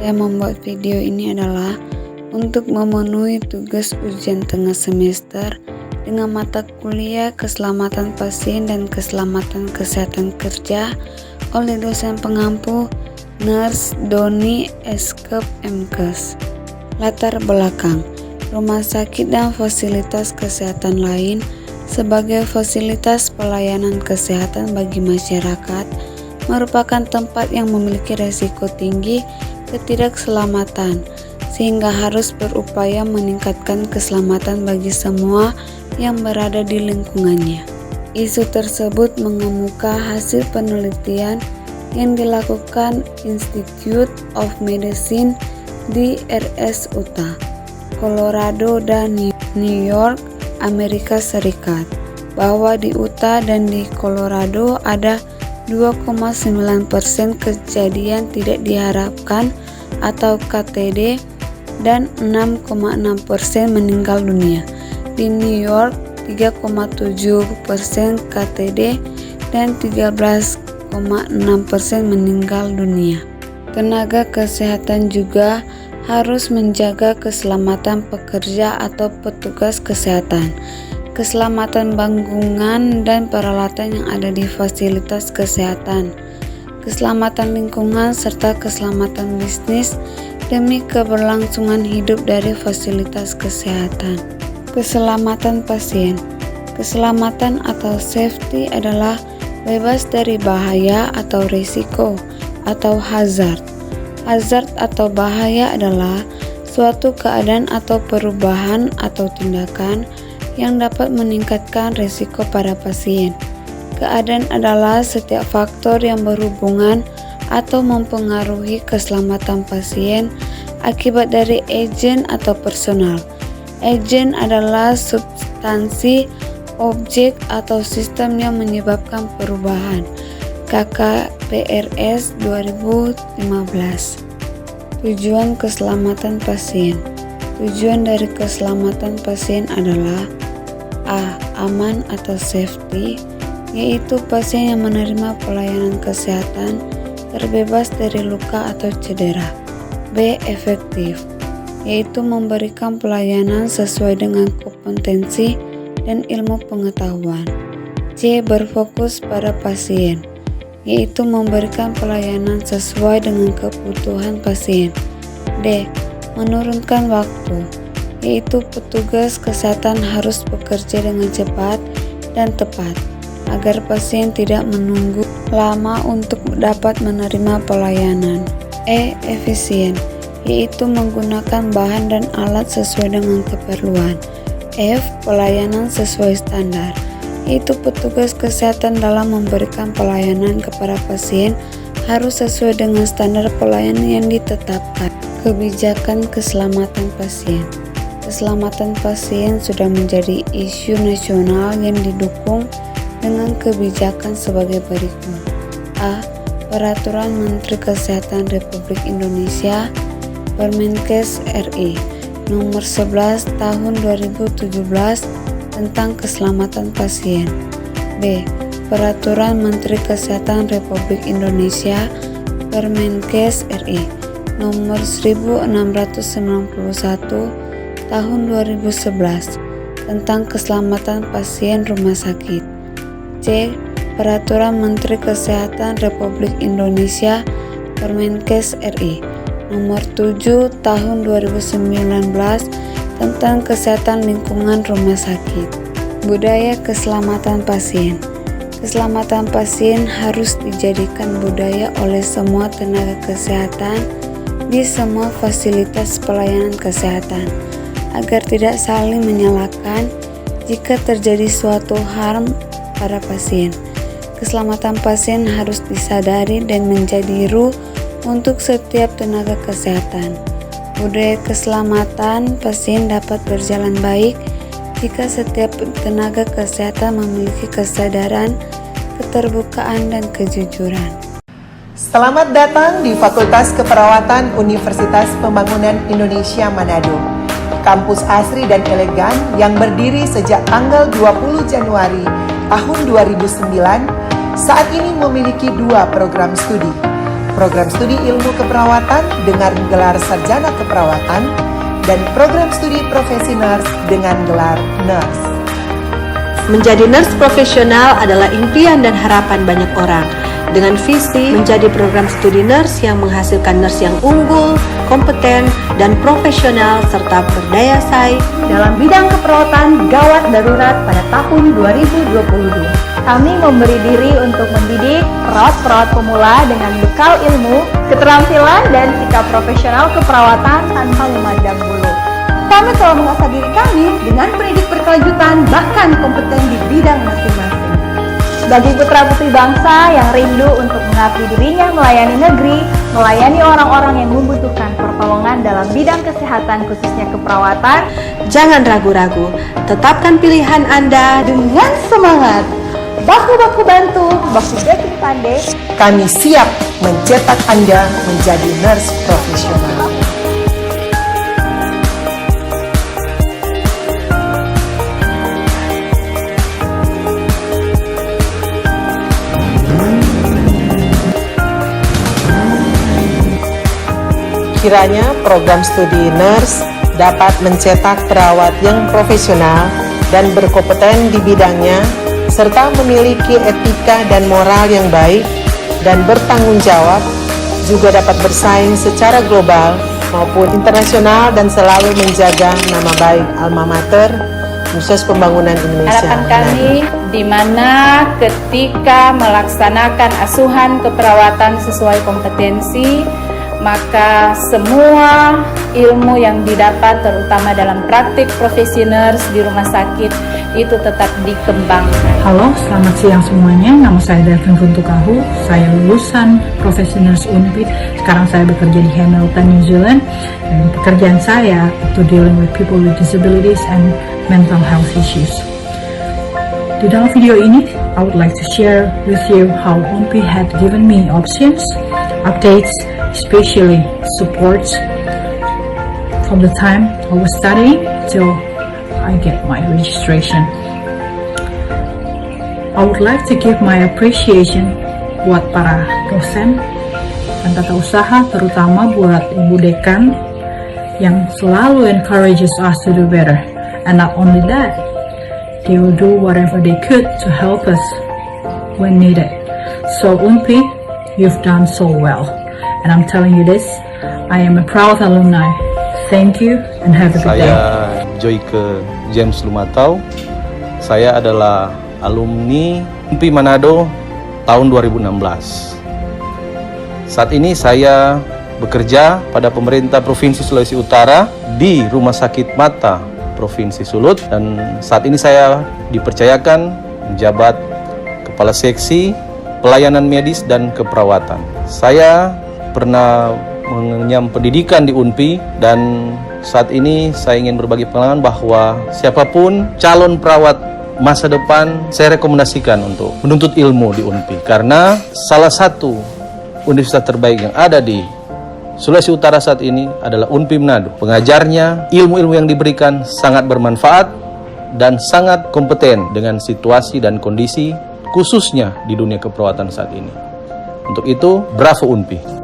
Saya membuat video ini adalah untuk memenuhi tugas ujian tengah semester dengan mata kuliah Keselamatan Pasien dan Keselamatan Kesehatan Kerja oleh dosen pengampu Nurse Doni Eskep MKes. Latar belakang: rumah sakit dan fasilitas kesehatan lain sebagai fasilitas pelayanan kesehatan bagi masyarakat merupakan tempat yang memiliki risiko tinggi ketidakselamatan, sehingga harus berupaya meningkatkan keselamatan bagi semua yang berada di lingkungannya. Isu tersebut mengemuka hasil penelitian yang dilakukan Institute of Medicine di RS Colorado dan New York, Amerika Serikat, bahwa di Utah dan di Colorado ada 2,9% kejadian tidak diharapkan atau KTD dan 6,6% meninggal dunia. Di New York 3,7% KTD dan 13,6% meninggal dunia. Tenaga kesehatan juga harus menjaga keselamatan pekerja atau petugas kesehatan, keselamatan bangunan dan peralatan yang ada di fasilitas kesehatan, keselamatan lingkungan, serta keselamatan bisnis demi keberlangsungan hidup dari fasilitas kesehatan. Keselamatan pasien. Keselamatan atau safety adalah bebas dari bahaya atau risiko atau hazard. Hazard atau bahaya adalah suatu keadaan atau perubahan atau tindakan yang dapat meningkatkan risiko pada pasien. Keadaan adalah setiap faktor yang berhubungan atau mempengaruhi keselamatan pasien akibat dari agen atau personal. Agen adalah substansi, objek, atau sistem yang menyebabkan perubahan. KKPRS 2015. Tujuan keselamatan pasien. Tujuan dari keselamatan pasien adalah A. Aman atau safety, yaitu pasien yang menerima pelayanan kesehatan terbebas dari luka atau cedera. B. Efektif, yaitu memberikan pelayanan sesuai dengan kompetensi dan ilmu pengetahuan. C. Berfokus pada pasien, yaitu memberikan pelayanan sesuai dengan kebutuhan pasien. D. Menurunkan waktu, yaitu petugas kesehatan harus bekerja dengan cepat dan tepat agar pasien tidak menunggu lama untuk dapat menerima pelayanan. E. Efisien, yaitu menggunakan bahan dan alat sesuai dengan keperluan. F. Pelayanan sesuai standar, yaitu petugas kesehatan dalam memberikan pelayanan kepada pasien harus sesuai dengan standar pelayanan yang ditetapkan. Kebijakan keselamatan pasien. Keselamatan pasien sudah menjadi isu nasional yang didukung dengan kebijakan sebagai berikut. A. Peraturan Menteri Kesehatan Republik Indonesia Permenkes RI Nomor 11 Tahun 2017 tentang keselamatan pasien. B. Peraturan Menteri Kesehatan Republik Indonesia Permenkes RI Nomor 1691 Tahun 2011 tentang keselamatan pasien rumah sakit. C. Peraturan Menteri Kesehatan Republik Indonesia Permenkes RI Nomor 7 Tahun 2019 tentang kesehatan lingkungan rumah sakit. Budaya keselamatan pasien. Keselamatan pasien harus dijadikan budaya oleh semua tenaga kesehatan di semua fasilitas pelayanan kesehatan agar tidak saling menyalahkan jika terjadi suatu harm pada pasien. Keselamatan pasien harus disadari dan menjadi ruh untuk setiap tenaga kesehatan. Budaya keselamatan pasien dapat berjalan baik jika setiap tenaga kesehatan memiliki kesadaran, keterbukaan, dan kejujuran. Selamat datang di Fakultas Keperawatan Universitas Pembangunan Indonesia Manado. Kampus asri dan elegan yang berdiri sejak tanggal 20 Januari tahun 2009, saat ini memiliki 2 program studi, program studi ilmu keperawatan dengan gelar sarjana keperawatan, dan program studi profesi nurse dengan gelar nurse. Menjadi nurse profesional adalah impian dan harapan banyak orang. Dengan visi menjadi program studi nurse yang menghasilkan nurse yang unggul, kompeten, dan profesional serta berdaya saing dalam bidang keperawatan gawat darurat pada tahun 2022. Kami memberi diri untuk mendidik perawat-perawat pemula dengan bekal ilmu, keterampilan, dan sikap profesional keperawatan tanpa memandang bulu. Kami telah mengasah diri kami dengan pendidik berkelanjutan bahkan kompeten di bidang masing-masing. Bagi putra-putri bangsa yang rindu untuk mengabdi dirinya melayani negeri, melayani orang-orang yang membutuhkan pertolongan dalam bidang kesehatan khususnya keperawatan, jangan ragu-ragu, tetapkan pilihan Anda dengan semangat. Baku-baku bantu, baku backing pandai. Kami siap mencetak Anda menjadi nurse profesional. Kiranya program studi nurse dapat mencetak perawat yang profesional dan berkompeten di bidangnya, serta memiliki etika dan moral yang baik dan bertanggung jawab, juga dapat bersaing secara global maupun internasional dan selalu menjaga nama baik alma mater Khusus Pembangunan Indonesia. Harapan kami di mana ketika melaksanakan asuhan keperawatan sesuai kompetensi, maka semua ilmu yang didapat terutama dalam praktik profesi nurse di rumah sakit itu tetap dikembangkan. Halo, selamat siang semuanya. Nama saya Devin Kuntukahu. Saya lulusan profesi nurse UNPI. Sekarang saya bekerja di Hamilton, New Zealand. Dan pekerjaan saya itu dealing with people with disabilities and mental health issues. Di dalam video ini, I would like to share with you how UNPI had given me options, updates, especially supports from the time I was studying till I get my registration. I would like to give my appreciation buat para dosen dan tata usaha, terutama buat Ibu Dekan yang selalu encourages us to do better. And not only that, they will do whatever they could to help us when needed. So UNPI, you've done so well. And I'm telling you this, I am a proud alumni. Thank you and have a good day. Saya Joyke James Lumatau. Saya adalah alumni UNPI Manado tahun 2016. Saat ini saya bekerja pada pemerintah Provinsi Sulawesi Utara di Rumah Sakit Mata Provinsi Sulut, dan saat ini saya dipercayakan menjabat Kepala Seksi Pelayanan Medis dan Keperawatan. Saya pernah mengenyam pendidikan di UNPI, dan saat ini saya ingin berbagi pengalaman bahwa siapapun calon perawat masa depan saya rekomendasikan untuk menuntut ilmu di UNPI, karena salah satu universitas terbaik yang ada di Sulawesi Utara saat ini adalah UNPI Manado. Pengajarnya, ilmu-ilmu yang diberikan sangat bermanfaat dan sangat kompeten dengan situasi dan kondisi khususnya di dunia keperawatan saat ini. Untuk itu, bravo UNPI.